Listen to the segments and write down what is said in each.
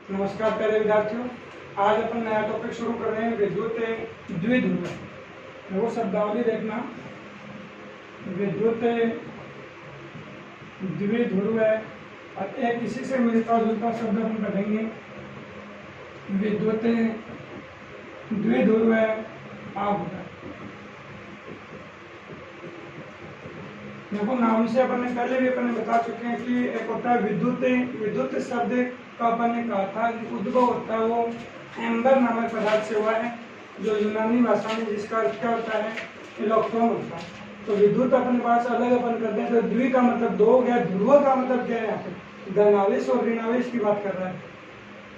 नमस्कार प्यारे विद्यार्थियों, आज अपन नया टॉपिक शुरू कर रहे हैं विद्युत द्विध्रुव। देखो शब्दावली देखना, विद्युत द्विध्रुव है और एक इसी से मिलता जुलता शब्द हम पढ़ेंगे। विद्युत द्विध्रुव है आप। देखो नाम से अपन ने पहले भी अपन ने बता चुके हैं कि एक होता है विद्युत। विद्युत शब्द का अपन ने कहा था उद्भव होता है वो एम्बर नामक पदार्थ से हुआ है, जो यूनानी भाषा में जिसका अर्थ क्या होता है इलेक्ट्रॉन होता है। तो विद्युत अपने पास अलग अपन करते हैं। तो द्वि का मतलब दो हो गया, ध्रुव का मतलब क्या है, यहाँ पे धनावेश और ऋणावेश की बात कर रहा है,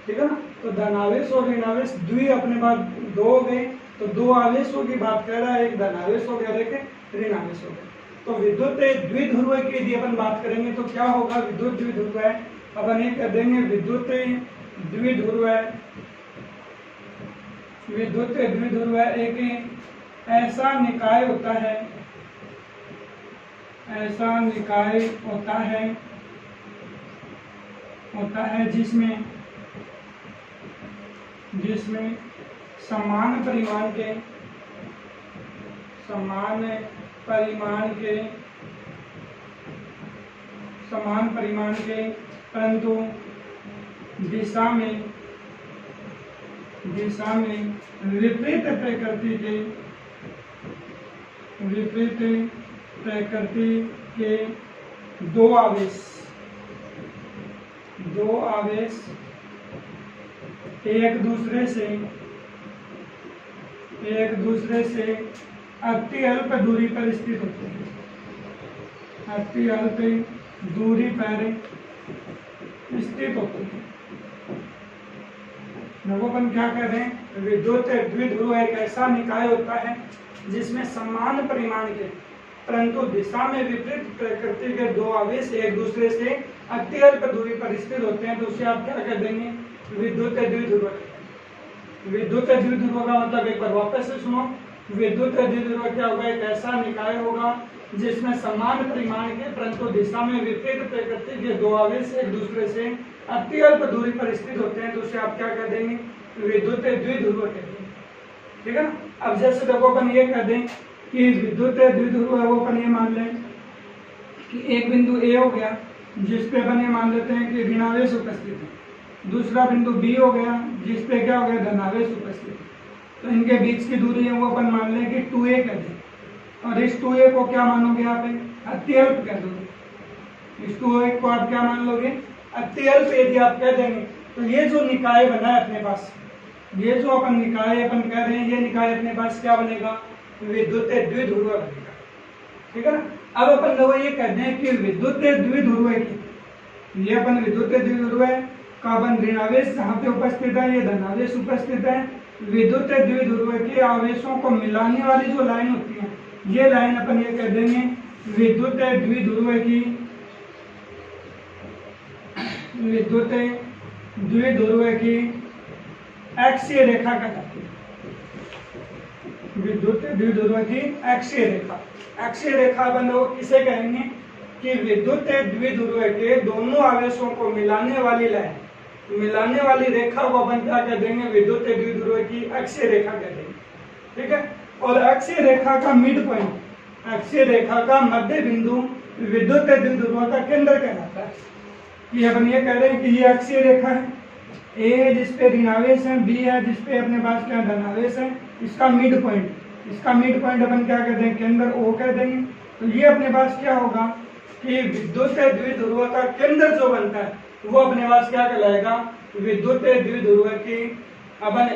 ठीक है ना। तो धनावेश और ऋणावेश द्वि अपने पास दो हो गए, तो दो आवेशों की बात कर रहा है, एक धनावेश हो गया, एक ऋणावेश हो गया। तो विद्युत द्विध्रुव की यदि अपन बात करेंगे तो क्या होगा, विद्युत द्विध्रुव है अपन ये कर देंगे विद्युत द्विध्रुव है। विद्युत द्विध्रुव है एक ऐसा निकाय होता है, ऐसा निकाय होता है जिसमें समान परिमाण के परंतु दिशा में विपरीत प्रकृति के दो आवेश एक दूसरे से अति अल्प दूरी पर स्थित होते हैं। अति अल्प दूरी पर स्थित होते हैं। अपन क्या कह रहे हैं, विद्युत द्विध्रुव एक ऐसा निकाय होता है जिसमें समान परिमाण के परंतु दिशा में विपरीत प्रकृति के दो आवेश एक दूसरे से अति अल्प दूरी पर स्थित होते हैं। तो उसे आप क्या कर देंगे, विद्युत द्विध्रुव। विद्युत द्विध्रुव का मतलब एक बार वापस से सुनो, विद्युत द्विध्रुव क्या होगा, एक ऐसा निकाय होगा जिसमें समान परिमाण के परंतु दिशा में विपरीत प्रकृति के दो आवेश एक दूसरे से अति अल्प दूरी पर स्थित होते हैं। तो उसे आप क्या कर देंगे, विद्युत द्विध्रुव कह देंगे, ठीक है ना। अब जैसे देखो अपन ये कह दें कि विद्युत द्विध्रुव है, वो अपन ये मान लें कि एक बिंदु ए हो गया जिसपे अपन ये मान लेते हैं कि ऋणावेश उपस्थित है, दूसरा बिंदु बी हो गया जिसपे क्या हो गया, धनावेश उपस्थित है। तो इनके बीच की दूरी है वो अपन मान लें कि 2a कर दें, और इस 2a को क्या मानोगे आप, अत्यल्प कह दोगे। इस 2a को आप क्या मान लोगे, अत्यल्प यदि आप कह देंगे तो ये जो निकाय बना है अपने पास, ये जो अपन निकाय अपन कह रहे हैं, ये निकाय अपने पास क्या बनेगा, विद्युत द्विध्रुव बनेगा, ठीक है ना। अब अपन लोग ये कहते हैं कि विद्युत द्विध्रुव की ये अपन विद्युत द्विध्रुव का अपन ऋणावेश जहाँ पे उपस्थित है, ये धनावेश उपस्थित है। विद्युत द्विध्रुव के आवेशों को मिलाने वाली जो लाइन होती है, ये लाइन अपन ये कह देंगे विद्युत द्विध्रुव की अक्षीय रेखा कहलाती है। विद्युत द्विध्रुव की अक्षीय रेखा, अक्षीय रेखा अपन लोग किसे कहेंगे कि विद्युत द्विध्रुव के दोनों आवेशों को मिलाने वाली लाइन, मिलाने वाली रेखा को अपन क्या कह देंगे, विद्युत द्विध्रुव की अक्षीय रेखा कह देंगे, ठीक है। और अक्षीय रेखा का मिड पॉइंट, अक्षीय रेखा का मध्य बिंदु विद्युत द्विध्रुव का केंद्र कहलाता है। ये अपन ये कह रहे हैं कि ये अक्षीय रेखा है, ए है जिसपे ऋणावेश है, बी है जिसपे अपने पास क्या धनावेश है, इसका मिड पॉइंट अपन क्या कहते हैं, केंद्र ओ कह देंगे। तो ये अपने पास क्या होगा कि विद्युत द्विध्रुव का केंद्र जो बनता है वो अपने पास क्या कहलाएगा, विद्युत द्विध्रुव की अपन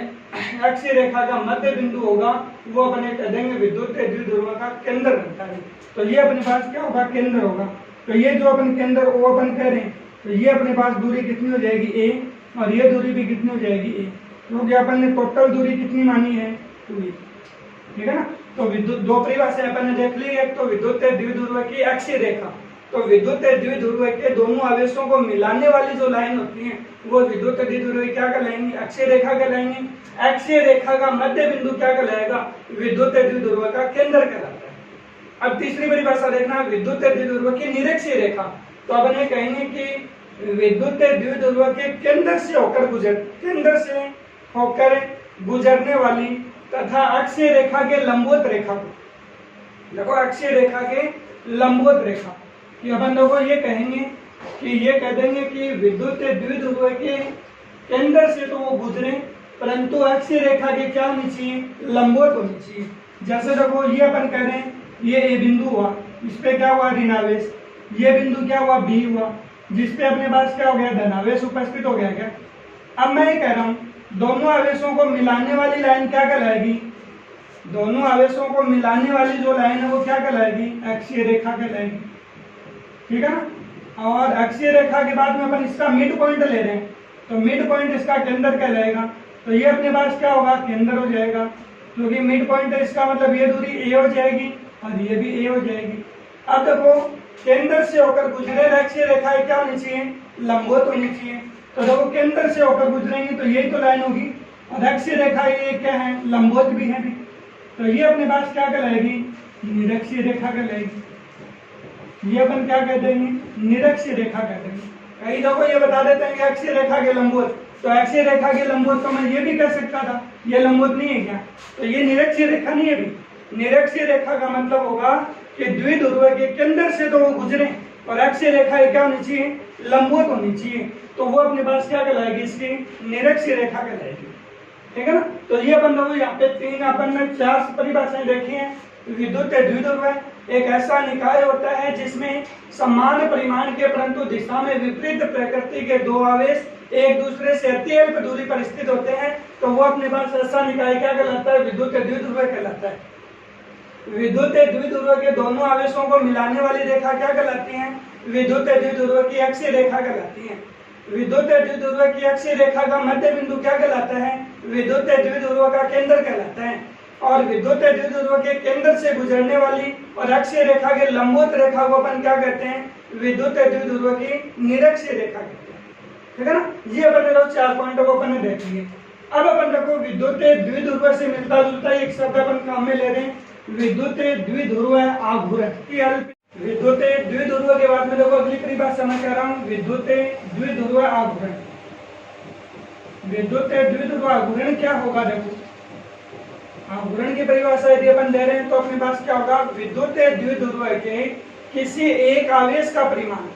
अक्षीय रेखा का मध्य बिंदु होगा, वो अपने कह देंगे विद्युत द्विध्रुव का केंद्र बनता है। तो ये अपने पास क्या होगा, केंद्र होगा। तो ये जो अपन केंद्र ओ अपन कह रहे हैं, तो ये अपने पास दूरी कितनी हो जाएगी, ए, और ये दूरी भी कितनी हो जाएगी, ए, क्योंकि अपन ने टोटल दूरी कितनी मानी है, 2a, ठीक है ना। तो विद्युत दो परिभाषा अपन ने देख ली, एक तो विद्युत द्विध्रुव की अक्षीय रेखा, तो विद्युत द्विध्रुव के दोनों आवेशों को मिलाने वाली जो लाइन होती है वो विद्युत द्विध्रुव क्या कहलाएंगी, अक्षीय रेखा कहलाएंगी। अक्षीय रेखा का मध्य बिंदु क्या कहलाएगा, विद्युत द्विध्रुव का केंद्र कहलाता है। अब तीसरी परिभाषा देखना, विद्युत द्विध्रुव की निरक्षीय रेखा। तो अपन ये कहेंगे कि विद्युत द्विध्रुव के केंद्र से होकर गुजरने वाली तथा अक्षीय रेखा के लंबवत रेखा को, देखो अक्षीय रेखा के लंबवत रेखा कि अपन देखो ये कहेंगे कि ये कह देंगे कि विद्युत द्विध्रुव के केंद्र से तो वो गुजरे, परंतु अक्षीय रेखा के क्या होनी चाहिए, लंबवत होनी चाहिए। जैसे देखो ये अपन कह रहे हैं ये ए बिंदु हुआ, इस पे क्या हुआ ऋणावेश, ये बिंदु क्या हुआ बी हुआ, जिसपे अपने पास क्या हो गया धनावेश उपस्थित हो गया क्या। अब मैं ये कह रहा हूँ दोनों आवेशों को मिलाने वाली लाइन क्या कहलाएगी, दोनों आवेशों को मिलाने वाली जो लाइन है वो क्या कहलाएगी, अक्षीय रेखा कहलाएगी, ठीक है ना। और अक्षीय रेखा के बाद में अपन इसका मिड पॉइंट ले रहे हैं तो मिड पॉइंट इसका केंद्र कहलाएगा, तो ये अपने पास क्या होगा केंद्र हो जाएगा, क्योंकि मिड पॉइंट है इसका मतलब ये दूरी ए हो जाएगी और ये भी ए हो जाएगी। अब देखो केंद्र से होकर गुजरे अक्षीय रेखा क्या होनी चाहिए, लंबवत होनी चाहिए, तो देखो केंद्र से होकर गुजरेंगी तो यही तो लाइन होगी, और अक्षीय रेखा ये क्या है लंबवत भी है भी, तो ये अपने पास क्या कहलाएगी, निरक्षीय रेखा कहलाएगी। ये अपन क्या कह देंगे, निरक्षीय रेखा कह देंगे। कहीं देखो ये बता देते हैं कि अक्षीय रेखा के लंबवत, तो अक्षीय रेखा के लंबवत तो मैं ये भी कह सकता था ये लंबवत नहीं है क्या, तो ये निरक्षीय रेखा नहीं है भी। निरक्षीय रेखा का मतलब होगा कि द्विध्रुव के केंद्र से तो वो गुजरे, और अक्षीय रेखा क्या होनी चाहिए, लंबवत होनी चाहिए, तो वो अपने पास क्या कहलाएगी, इसकी निरक्षीय रेखा कहलाएगी, ठीक है ना। तो ये अपन लोग यहाँ पे तीन अपन ने चार परिभाषाएं देखी हैं। विद्युत द्विध्रुव एक ऐसा निकाय होता है जिसमें समान परिमाण के परंतु दिशा में विपरीत प्रकृति के दो आवेश एक दूसरे से अत्यल्प दूरी पर स्थित होते हैं, तो वो अपने पास ऐसा निकाय क्या कहलाता है, विद्युत द्विध्रुव कहलाता है। विद्युत द्विध्रुव के दोनों आवेशों को मिलाने वाली रेखा क्या कहलाती है, विद्युत द्विध्रुव की अक्षीय रेखा कहलाती है। विद्युत द्विध्रुव की अक्षीय रेखा का मध्य बिंदु क्या कहलाता है, विद्युत द्विध्रुव का केंद्र कहलाता है। और विद्युत द्विध्रुव के केंद्र से गुजरने वाली और अक्षीय रेखा के लंबवत रेखा को अपन क्या कहते हैं, विद्युत द्विध्रुव की निरक्षीय रेखा कहते हैं, ठीक है ना। ये अपन लोग चार पॉइंटों को अपन ने देख लिए। अब अपन देखो विद्युत द्विध्रुव से मिलता जुलता एक शब्द अपन काम में ले रहे हैं, विद्युत द्विध्रुव आघूर्ण की अल्प। विद्युत द्विध्रुव के बाद में देखो अगली परिभाषा मैं कह रहा हूँ, विद्युत द्विध्रुव आघूर्ण। विद्युत द्विध्रुव आघूर्ण क्या होगा, देखो आघूर्ण की परिभाषा यदि अपन दे रहे हैं तो अपने पास क्या होगा, विद्युत द्विध्रुव के किसी एक आवेश का परिमाण,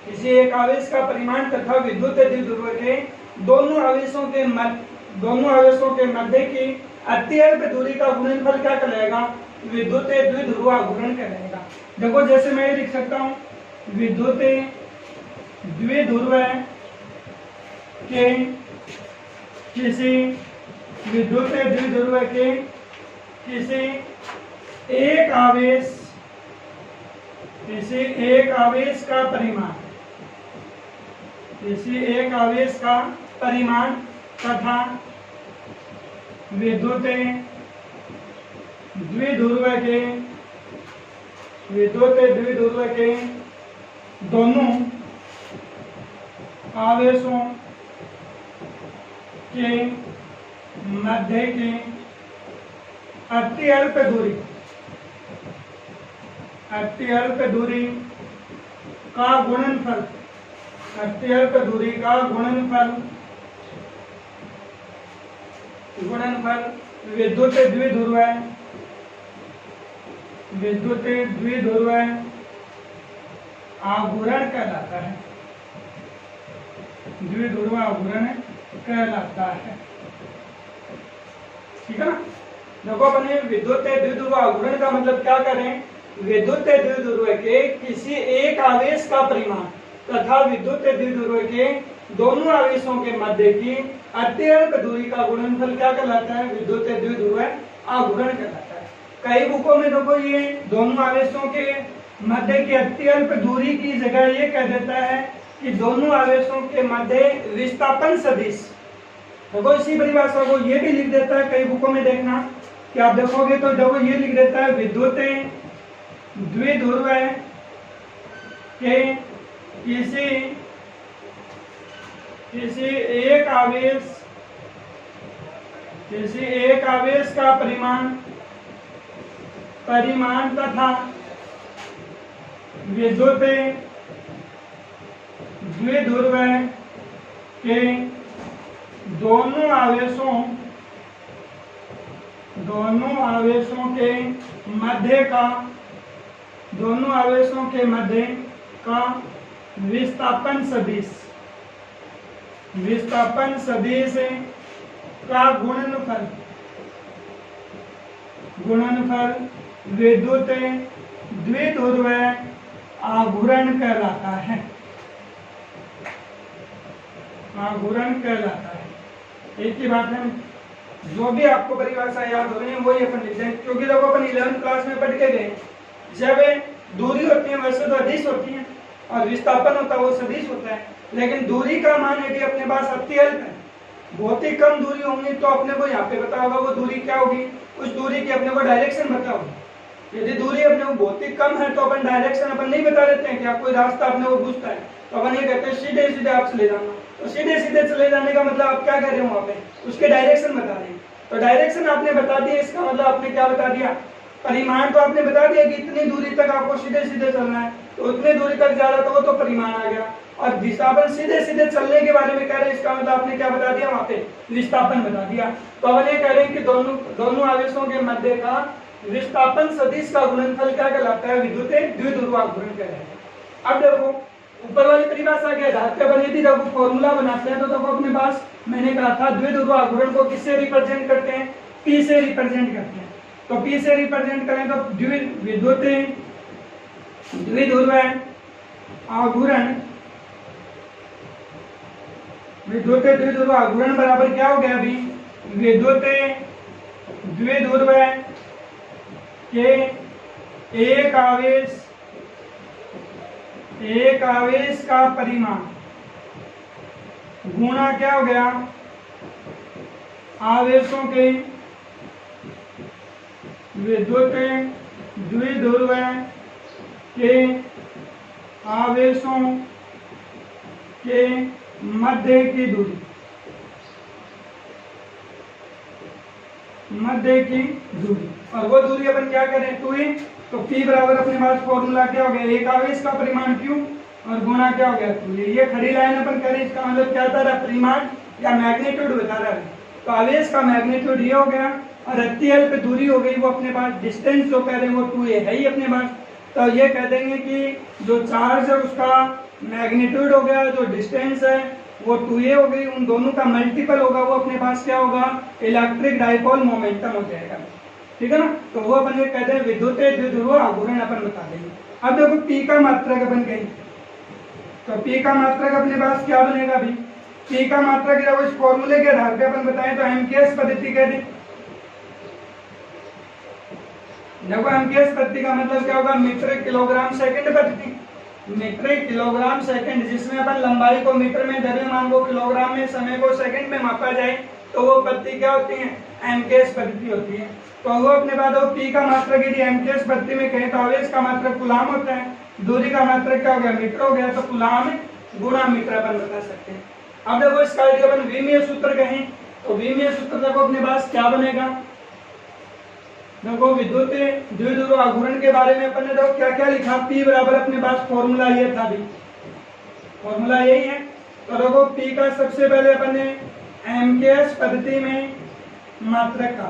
किसी एक आवेश का परिमाण तथा विद्युत द्विध्रुव के दोनों आवेशों के मध्य की अत्यल्प दूरी का गुणनफल क्या कहलाएगा, विद्युत द्विध्रुव आघूर्ण कहलाएगा। देखो जैसे मैं ये लिख सकता हूँ, विद्युत द्विध्रुव के किसी विद्युत द्विध्रुव के किसी एक आवेश का परिमाण, किसी एक आवेश का परिमाण तथा विद्युत द्विध्रुव के दोनों आवेशों के मध्य की अत्यल्प दूरी का गुणनफल, अत्यल्प दूरी का गुणनफल विद्युत द्विध्रुव आघूर्ण कहलाता है, द्विध्रुव आघूर्ण कहलाता है, ठीक है ना। देखो अपने विद्युत द्विध्रुव आघूर्ण का मतलब क्या करें, विद्युत द्विध्रुव के किसी एक आवेश का परिमाण तथा विद्युत द्विध्रुव के दोनों आवेशों के मध्य की अत्यल्प दूरी का गुणनफल क्या कहलाता है, विद्युत द्विध्रुव आघूर्ण कहलाता है। कई बुकों में देखो ये दोनों आवेशों के मध्य की अत्यल्प दूरी की जगह ये कह देता है कि दोनों आवेशों के मध्य विस्थापन सदिश। देखो इसी परिभाषा को ये भी लिख देता है, कई बुकों में देखना कि आप देखोगे तो देखो ये लिख देता है, विद्युत द्विध्रुव के किसी एक आवेश का परिमाण तथा विद्युत द्विध्रुव के दोनों आवेशों के मध्य का विस्थापन सदिश का गुणनफल विद्युत द्विध्रुव आघूर्ण कहलाता है। एक ही बात है, जो भी आपको परिभाषा याद हो रही है वही अपन लिख दें, क्योंकि देखो अपन 11th क्लास में पढ़ के गए, जब दूरी होती है वैसे तो अदिश होती है और विस्थापन होता है वो सदिश होता है, लेकिन दूरी का मान यदि अपने पास अत्यल्प है, बहुत ही कम दूरी होंगी तो अपने को यहाँ पे पता होगा वो दूरी क्या होगी, उस दूरी की अपने को डायरेक्शन पता होगी। यदि दूरी अपने को बहुत ही कम है तो अपन डायरेक्शन अपन नहीं बता देते हैं कि आप कोई रास्ता अपने को पूछता है तो अपन ये कहते हैं सीधे सीधे आप चले जाना, तो सीधे सीधे चले जाने का मतलब आप क्या कर रहे हो, वहाँ पे उसके डायरेक्शन बता रहे हैं। तो डायरेक्शन आपने बता दिया, इसका मतलब आपने क्या बता दिया, परिमाण तो आपने बता दिया कि इतनी दूरी तक आपको सीधे सीधे चलना है, तो उतनी दूरी तक जा रहा था वो तो परिमाण आ गया। और विस्थापन सीधे सीधे चलने के बारे में कह रहे हैं, इसका मतलब आपने क्या बता दिया, वहाँ पे विस्थापन बता दिया। तो अब ये कह रहे हैं कि दोनों आवेशों के मध्य का विस्थापन सदिश का गुणनफल क्या कहलाता है, विद्युत द्विध्रुव आघूर्ण कहलाता है। अब देखो ऊपर वाली परिभाषा के आधार पर अपन यदि देखो फॉर्मूला बनाते हैं तो देखो अपने पास मैंने कहा था द्विध्रुव आघूर्ण को किससे रिप्रेजेंट करते हैं, P से रिप्रेजेंट करते हैं। तो P से रिप्रेजेंट करें तो विद्युत द्विध्रुव आघूर्ण बराबर क्या हो गया, अभी विद्युत द्विध्रुव के एक आवेश का परिमाण गुणा क्या हो गया, आवेशों के विद्युत द्विध्रुव के आवेशों के मध्य की दूरी, और वो दूरी अपन क्या करें 2a, तो P बराबर अपने पास फॉर्मूला क्या हो गया, एक आवेश का परिमाण Q और गुणा क्या हो गया 2a। ये खड़ी लाइन अपन करें, इसका मतलब क्या था, परिमाण या मैग्नीट्यूड बता रहा है। तो आवेश का मैग्नीट्यूड ये हो गया और अत्यल्प दूरी हो गई वो अपने पास, डिस्टेंस जो कह रहे हैं वो 2a है ही अपने पास। तो ये कह देंगे कि जो चार्ज है उसका मैग्नीट्यूड हो गया, जो डिस्टेंस है वो 2a हो गई, उन दोनों का मल्टीपल होगा वो अपने पास क्या होगा, इलेक्ट्रिक डाइपोल मोमेंटम हो जाएगा, ठीक है ना। तो वो अपन ये कहते हैं विद्युत द्विध्रुव आघूर्ण अपन बता देंगे। अब देखो P का मात्रक अपन कहेंगे, तो P का मात्रक अपने पास क्या बनेगा, अभी P का मात्रक जब इस फॉर्मूले के आधार पे अपन बताएं तो एमकेएस पद्धति कह दें। देखो एमकेएस पद्धति का मतलब क्या होगा, मीटर किलोग्राम सेकंड पद्धति, मीटर किलोग्राम सेकंड, जिसमें अपन लंबाई को मीटर में, द्रव्यमान को किलोग्राम में, समय को सेकंड में मापा जाए, तो वो पद्धति क्या होती है, एमकेएस पद्धति होती है। तो वो अपने बाद P का मात्रक यदि एमकेएस पद्धति में कहें तो आवेश का मात्रक कूलाम होता है, दूरी का मात्रक क्या हो गया, मीटर हो गया, तो कूलाम गुणा मीटर अपन बता सकते हैं। अब देखो इसका यदि अपन विमीय सूत्र कहें तो विमीय सूत्र देखो अपने पास क्या बनेगा, देखो विद्युत द्विध्रुव आघूर्ण के बारे में अपन ने देखो क्या क्या लिखा, P बराबर अपने पास फॉर्मूला ये था, भी फॉर्मूला यही है। तो देखो P का सबसे पहले अपन ने एमकेएस पद्धति में मात्रक का,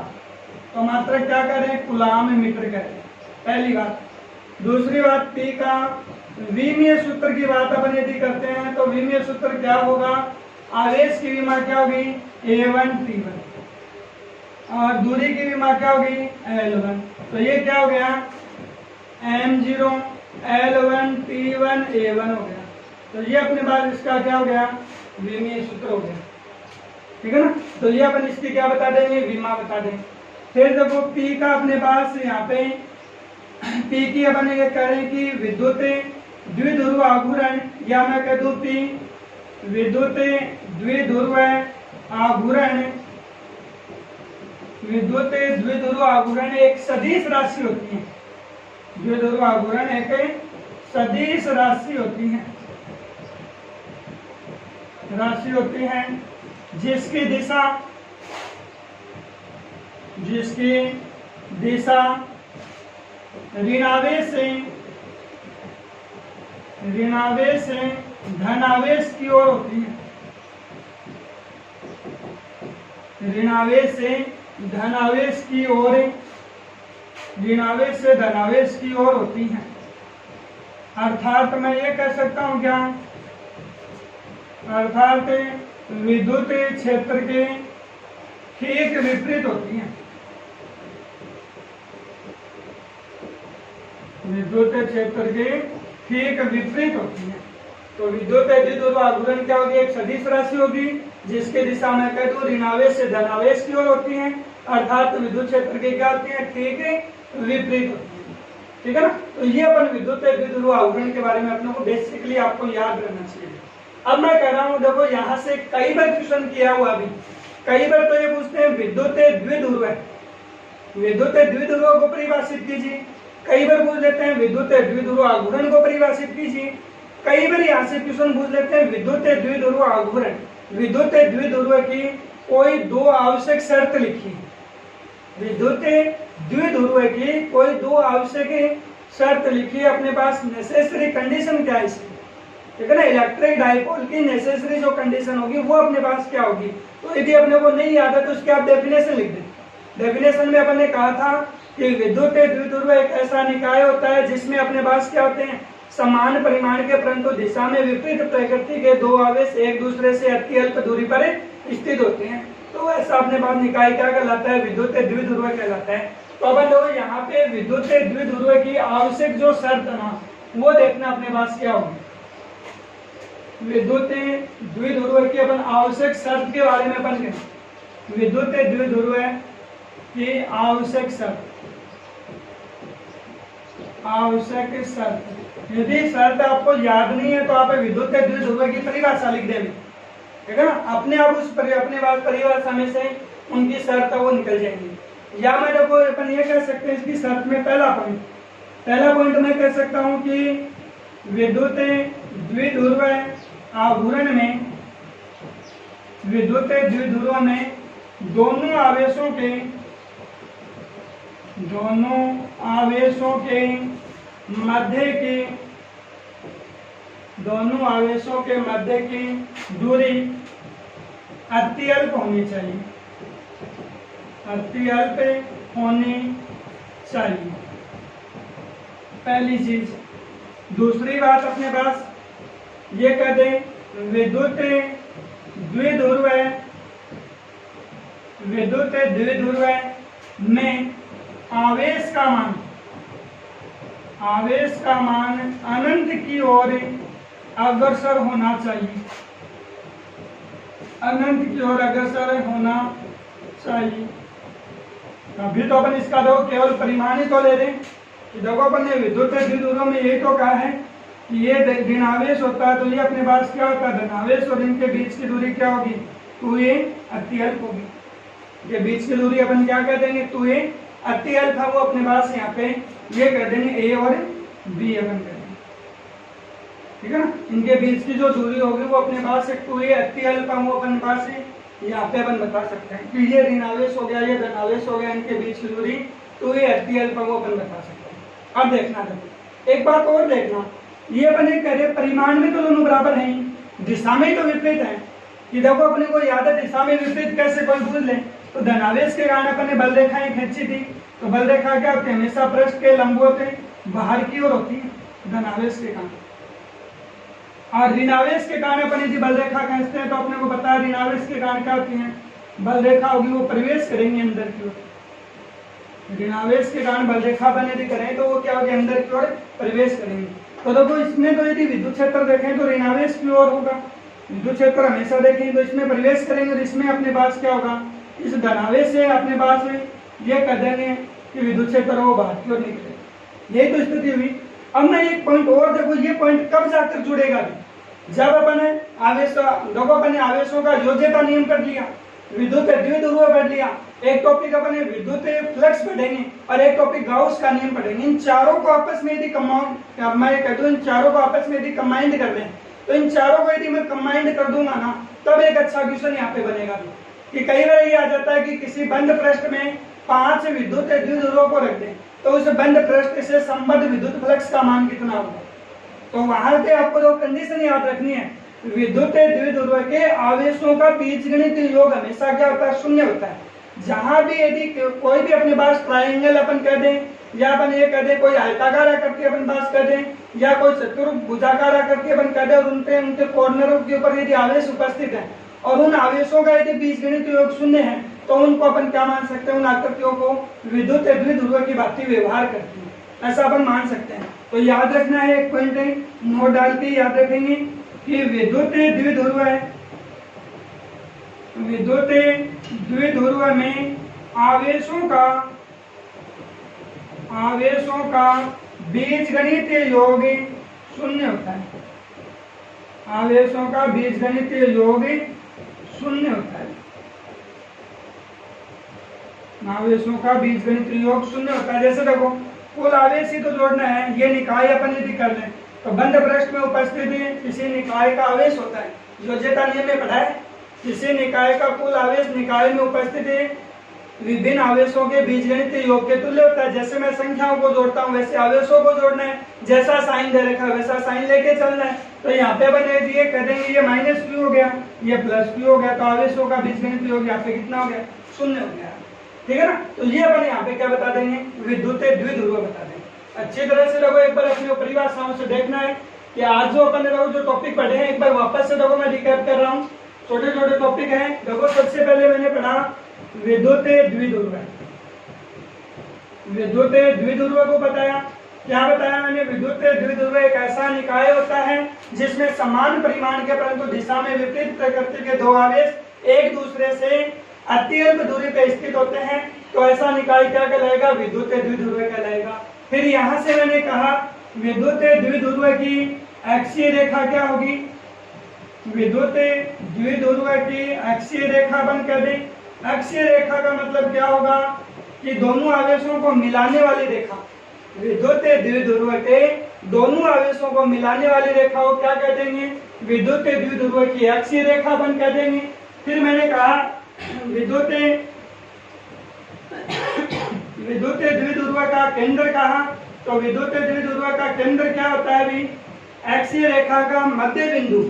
तो मात्रक क्या करें, कूलाम मीटर करें, पहली बात। दूसरी बात P का विमीय सूत्र की बात अपन यदि करते हैं तो विमीय सूत्र क्या होगा, आवेश की विमा क्या होगी A1 T1 और दूरी की विमा क्या होगी L1, तो ये क्या हो गया M0 L1 T1 A1 हो गया। तो ये अपने पास इसका क्या हो गया, विमीय सूत्र हो गया, ठीक है ना। तो ये अपन इसकी क्या बता देंगे, विमा बता देंगे। फिर देखो P का अपने पास यहाँ पे P की अपन ये करें कि विद्युत द्विध्रुव आघूर्ण, या मैं कह दूं P विद्युत द्विध्रुव आघूर्ण, विद्युत द्विध्रुव आघूर्ण एक सदिश राशि होती है, द्विध्रुव आघूर्ण एक सदिश राशि होती है, जिसकी दिशा ऋणावेश से ऋणावेश से धनावेश की ओर होती है। ऋणावेश से धनावेश की ओर, ऋणावेश से धनावेश की ओर होती है। अर्थात मैं ये कह सकता हूं क्या, अर्थात विद्युत क्षेत्र के ठीक विपरीत होती है। विद्युत क्षेत्र के ठीक विपरीत होती है। तो विद्युत द्विध्रुव आघूर्ण क्या होगी, एक सदिश राशि होगी जिसके दिशा में कह दो ऋणावेश से धनावेश की ओर होती है, अर्थात विद्युत क्षेत्र की क्या होती है, ठीक विपरीत होती है। ठीक है ना। तो ये अपन विद्युत द्विध्रुव आघूर्ण के बारे में अपने को बेसिकली आपको याद रहना चाहिए। अब मैं कह रहा हूँ देखो यहाँ से कई बार क्वेश्चन किया हुआ, अभी कई बार तो ये पूछते हैं विद्युत द्विध्रुव है, विद्युत द्विध्रुव को परिभाषित कीजिए। कई बार पूछ लेते हैं विद्युत द्विध्रुव आघूर्ण को परिभाषित कीजिए। कई बार यहाँ से क्वेश्चन पूछ लेते हैं विद्युत द्विध्रुव आघूर्ण, विद्युत द्विध्रुव की कोई दो आवश्यक शर्त लिखी। विद्युत द्विध्रुव की कोई दो आवश्यक शर्त लिखी है अपने पास। नेसेसरी कंडीशन क्या है इसकी, ठीक है ना। इलेक्ट्रिक डाइपोल की नेसेसरी जो कंडीशन होगी वो अपने पास क्या होगी। तो यदि अपने को नहीं याद है तो उसकी आप डेफिनेशन लिख दें। डेफिनेशन में अपन ने कहा था कि विद्युत द्विध्रुव एक ऐसा निकाय होता है जिसमें अपने पास क्या होते हैं, समान परिमाण के परंतु दिशा में विपरीत प्रकृति के दो आवेश एक दूसरे से अति अल्प दूरी पर स्थित होते हैं। तो ऐसा अपने पास निकाय क्या कहलाता है, विद्युत द्विध्रुव कहलाता है। तो अपन लोग यहाँ पे विद्युत द्विध्रुव की आवश्यक जो शर्त है ना वो देखना अपने पास क्या होगी। विद्युत द्विध्रुव की अपन आवश्यक शर्त के बारे में अपन कहें, विद्युत द्विध्रुव की आवश्यक शर्त, आवश्यक शर्त। यदि शर्त आपको याद नहीं है तो आप विद्युत द्विध्रुव की परिभाषा लिख देंगे, ठीक है ना। अपने आप उस अपने पास परिभाषा में से उनकी शर्त वो निकल जाएंगी। या मैं देखो अपन ये कह सकते हैं इसकी शर्त में पहला पॉइंट मैं कह सकता हूं कि विद्युत द्विध्रुव आघूर्ण में, विद्युत द्विध्रुव में दोनों आवेशों के मध्य की दूरी अत्यल्प होनी चाहिए, अत्यल्प होनी चाहिए, पहली चीज। दूसरी बात अपने पास ये कह दें विद्युत द्विध्रुव में आवेश का मान अनंत की ओर अग्रसर होना चाहिए, अनंत की ओर अग्रसर होना चाहिए। अभी तो अपन इसका देखो केवल परिमाण ही तो ले रहे हैं कि देखो अपन ने विद्युत द्विध्रुव में यही तो कहा है कि ये ऋणावेश होता है तो ये अपने पास क्या होता है, धनावेश, और इनके बीच की दूरी क्या होगी, 2a अत्यल्प होगी। ये बीच की दूरी अपन क्या कह देंगे, 2a अत्यल्प है, वो अपने पास यहाँ पे ये कह देंगे a और b अपन कह देंगे, ठीक है ना। इनके बीच की जो दूरी होगी वो अपने पास 2a अत्यल्प है, वो अपने पास यहाँ पे अपन बता सकते हैं कि ये ऋणावेश हो गया, ये धनावेश हो गया, इनके बीच की दूरी 2a अत्यल्प है, वो अपन बता सकते हैं। अब देखना देखो एक बात और देखना, ये अपन ये कह रहे परिमाण में तो दोनों बराबर हैं, दिशा में ही तो विपरीत है। कि देखो अपने को याद है दिशा में विपरीत कैसे कोई पूछ ले तो धनावेश के कारण अपन ने बल रेखाएं खींची थी, तो बल रेखा क्या होती है, हमेशा पृष्ठ के लंबवत बाहर की ओर होती है धनावेश के कारण। और ऋणावेश के कारण अपन यदि बल रेखा खींचते हैं तो अपने को पता है ऋणावेश के कारण क्या होती है, बल रेखा होगी वो प्रवेश करेंगे अंदर की ओर। ऋणावेश के कारण बल रेखा अपन यदि करें तो वो क्या होगी, अंदर की ओर प्रवेश करेंगे। तो देखो इसमें तो यदि विद्युत क्षेत्र देखें तो ऋणावेश की ओर होगा, विद्युत क्षेत्र हमेशा देखेंगे तो इसमें प्रवेश करेंगे तो इसमें अपने पास क्या होगा, इस धनावेश से अपने पास ये कर देंगे कि विद्युत क्षेत्र वो बाहर की ओर निकले। यही तो स्थिति हुई। अब मैं एक पॉइंट और देखो, ये पॉइंट कब जाकर जुड़ेगा, जब अपन आवेश, देखो अपन ने आवेशों का योज्यता नियम कर लिया, विद्युत द्विध्रुव पढ़ लिया, एक टॉपिक अपन विद्युत फ्लक्स पढ़ेंगे और एक टॉपिक गाउस का नियम पढ़ेंगे। इन चारों को आपस में यदि मैं कह दूं इन चारों को आपस में यदि कंबाइंड कर दें तो इन चारों को यदि मैं कंबाइंड कर दूंगा ना तब एक अच्छा क्वेश्चन यहाँ पे बनेगा। कि कई बार ये आ जाता है कि किसी बंद पृष्ठ में 5 विद्युत द्विध्रुवों को रख दें तो उस बंद पृष्ठ से संबद्ध विद्युत फ्लक्स का मान कितना होगा। तो वहां पे आपको दो कंडीशन याद रखनी है, विद्युत द्विध्रुव के आवेशों का बीजगणित योग हमेशा क्या होता है, शून्य होता है। जहां भी यदि कोई भी अपने पास ट्राइंगल अपन कर दें, या अपन ये कर दें कोई आयताकार आकृति अपन पास कर दें, या कोई चतुर्भुजाकार आकृति अपन कर दें, और उनके कॉर्नरों के ऊपर यदि आवेश उपस्थित है और उन आवेशों का यदि बीजगणित योग शून्य है, तो उनको अपन क्या मान सकते हैं, उन आकृतियों को विद्युत द्विध्रुव की भांति व्यवहार करती है, ऐसा अपन मान सकते हैं। तो याद रखना है, एक पॉइंट है, नोट डाल के याद रखेंगे कि विद्युत द्विध्रुव है, विद्युत द्विध्रुव में आवेशों का बीजगणित योग शून्य होता है, आवेशों का बीजगणित योग शून्य होता है, आवेशों का बीजगणित योग शून्य होता है। जैसे देखो कुल आवेश ही तो जोड़ना है, ये निकाय अपन यदि कर लें तो बंद पृष्ठ में उपस्थित किसी निकाय का आवेश होता है, योज्यता नियम में पढ़ा है, किसी निकाय का कुल आवेश निकाय में उपस्थित विभिन्न आवेशों के बीजगणित योग के तुल्य होता है। जैसे मैं संख्याओं को जोड़ता हूँ वैसे आवेशों को जोड़ना है, जैसा साइन दे रखा है वैसा साइन लेके चलना है। तो यहाँ पे बने दिए कर देंगे, ये माइनस क्यू हो गया, ये प्लस क्यू हो गया, तो आवेशों का बीजगणित योग यहाँ पे कितना हो गया, शून्य हो गया, ठीक है ना। तो ये अपन यहाँ पे क्या बता देंगे, विद्युत द्विध्रुव बता देंगे। अच्छी तरह से देखो, एक बार अपनी परिभाषाओं से देखना है कि आज जो अपन जो टॉपिक पढ़े हैं, एक बार वापस से देखो, मैं रिकैप कर रहा हूँ, छोटे छोटे टॉपिक हैं। देखो सबसे पहले मैंने पढ़ा विद्युत द्विध्रुव, विद्युत द्विध्रुव को बताया, क्या बताया मैंने, विद्युत द्विध्रुव एक ऐसा निकाय होता है जिसमें समान परिमाण के परंतु दिशा में विपरीत प्रकृति के दो आवेश एक दूसरे से अत्यल्प दूरी पर स्थित होते हैं, तो ऐसा निकाय क्या कहलाएगा, विद्युत द्विध्रुव कहलाएगा। फिर यहाँ से मैंने कहा विद्युत द्विध्रुव की अक्षीय रेखा क्या होगी, विद्युत द्विध्रुव की अक्षीय रेखा बन कर दें। अक्षीय रेखा का मतलब क्या होगा कि दोनों आवेशों को मिलाने वाली रेखा, विद्युत द्विध्रुव के दोनों आवेशों को मिलाने वाली रेखा को क्या कह देंगे, विद्युत द्विध्रुव की अक्षीय रेखा बन कर देंगे। फिर मैंने कहा विद्युत द्विध्रुव का केंद्र कहा, तो विद्युत द्विध्रुव का केंद्र क्या होता है अभी, अक्षीय रेखा का मध्य बिंदु,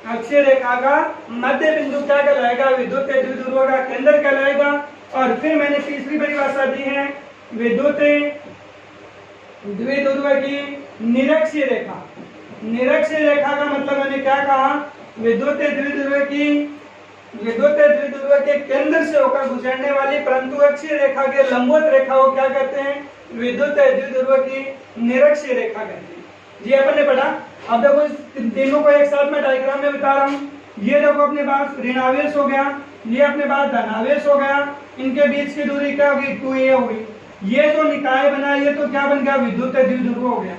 अक्षीय रेखा का मध्य बिंदु क्या कहलाएगा, विद्युत द्विध्रुव का केंद्र कहलाएगा। और फिर मैंने तीसरी परिभाषा दी है विद्युत द्विध्रुव की निरक्षीय रेखा, निरक्षीय रेखा का मतलब मैंने क्या कहा, विद्युत द्विध्रुव के केंद्र से होकर गुजरने वाली परंतु अक्षीय रेखा के लंबवत रेखा को क्या कहते हैं, विद्युत द्विध्रुव की निरक्षीय रेखा कहते हैं। ये अपन ने पढ़ा। अब देखो इस तीनों को एक साथ में डायग्राम में बता रहा हूँ। ये देखो अपने पास ऋणावेश हो गया, ये अपने पास धनावेश हो गया, इनके बीच की दूरी क्या होगी, 2a होगी। ये जो निकाय बना ये तो क्या बन गया, विद्युत द्विध्रुव हो गया।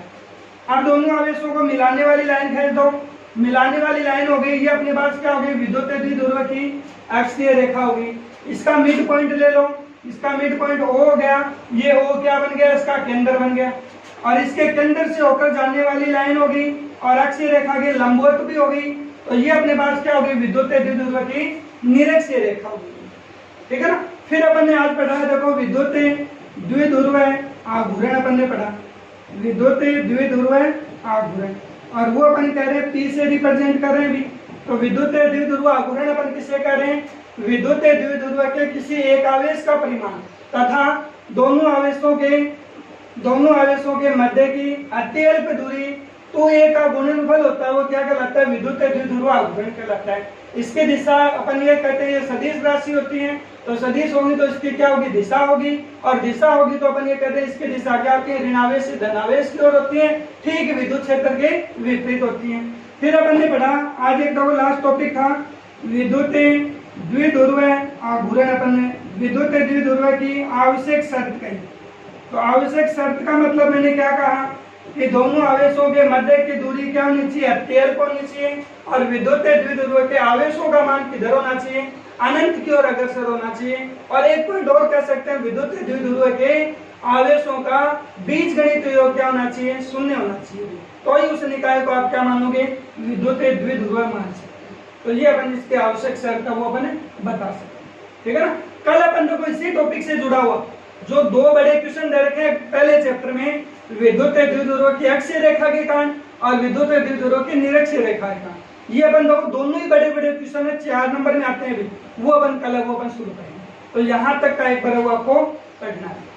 अब दोनों आवेशों को मिलाने वाली लाइन खींच दो, मिलाने वाली लाइन हो गई, ये अपने पास क्या होगी, विद्युत द्विध्रुव की अक्षीय रेखा होगी। इसका मिड पॉइंट ले लो, इसका मिड पॉइंट O हो गया, ये O क्या बन गया, इसका केंद्र बन गया। और इसके केंद्र से होकर जाने वाली लाइन होगी और अक्षीय रेखा की लंबवत भी होगी, तो ये अपने पास क्या होगी, विद्युत द्विध्रुव की निरक्षीय रेखा होगी, ठीक है ना। फिर अपन ने आज पढ़ा है, देखो विद्युत द्विध्रुव आघूर्ण अपन ने पढ़ा, विद्युत द्विध्रुव आघूर्ण, और वो अपन कह रहे हैं P से रिप्रेजेंट कर रहे हैं भी। तो विद्युत द्विध्रुव आघूर्ण अपन किसे कह रहे हैं, विद्युत द्विध्रुव के किसी एक आवेश का परिमाण तथा दोनों आवेशों के मध्य की अत्यल्प दूरी तो a का गुणनफल होता है, वो क्या कहलाता है, विद्युत द्विध्रुव आघूर्ण कहलाता है। इसकी दिशा अपन ये कहते हैं, ये सदिश राशि होती है, तो सदिश होगी तो इसकी क्या होगी, दिशा होगी, और दिशा होगी तो अपन ये कहते हैं इसकी दिशा क्या होती है, ऋणावेश से धनावेश की ओर होती है, ठीक विद्युत क्षेत्र के विपरीत होती है। फिर अपन ने पढ़ा, आज एक लास्ट टॉपिक था विद्युत द्विध्रुव आघूर्ण। अपन ने विद्युत द्विध्रुव की आवश्यक शर्त कही, तो आवश्यक शर्त का मतलब मैंने क्या कहा कि दोनों आवेशों के मध्य की दूरी क्या होनी चाहिए, अत्यल्प होनी चाहिए, और विद्युत द्विध्रुव के आवेशों का मान किधर होना चाहिए, अनंत की ओर अग्रसर होना चाहिए। और एक पॉइंट और कह सकते हैं, विद्युत द्विध्रुव के आवेशों का बीजगणित योग क्या होना चाहिए, शून्य होना चाहिए, तो ही उस निकाय को आप क्या मानोगे, विद्युत द्विध्रुव मान सकते हैं। तो ये अपन इसके आवश्यक शर्त का वो अपन बता सकते हैं, ठीक है ना। कल अपन देखो इसी टॉपिक से जुड़ा हुआ जो दो बड़े क्वेश्चन दे रखे हैं पहले चैप्टर में, विद्युत द्विध्रुव की अक्षीय रेखा के कारण और विद्युत द्विध्रुव की निरक्ष रेखाएं का। ये अपन दोनों ही बड़े बड़े क्वेश्चन है, 4 नंबर में आते हैं अभी, वो अपन कल वो अपन शुरू करेंगे। तो यहाँ तक का एक बार वो आपको पढ़ना है।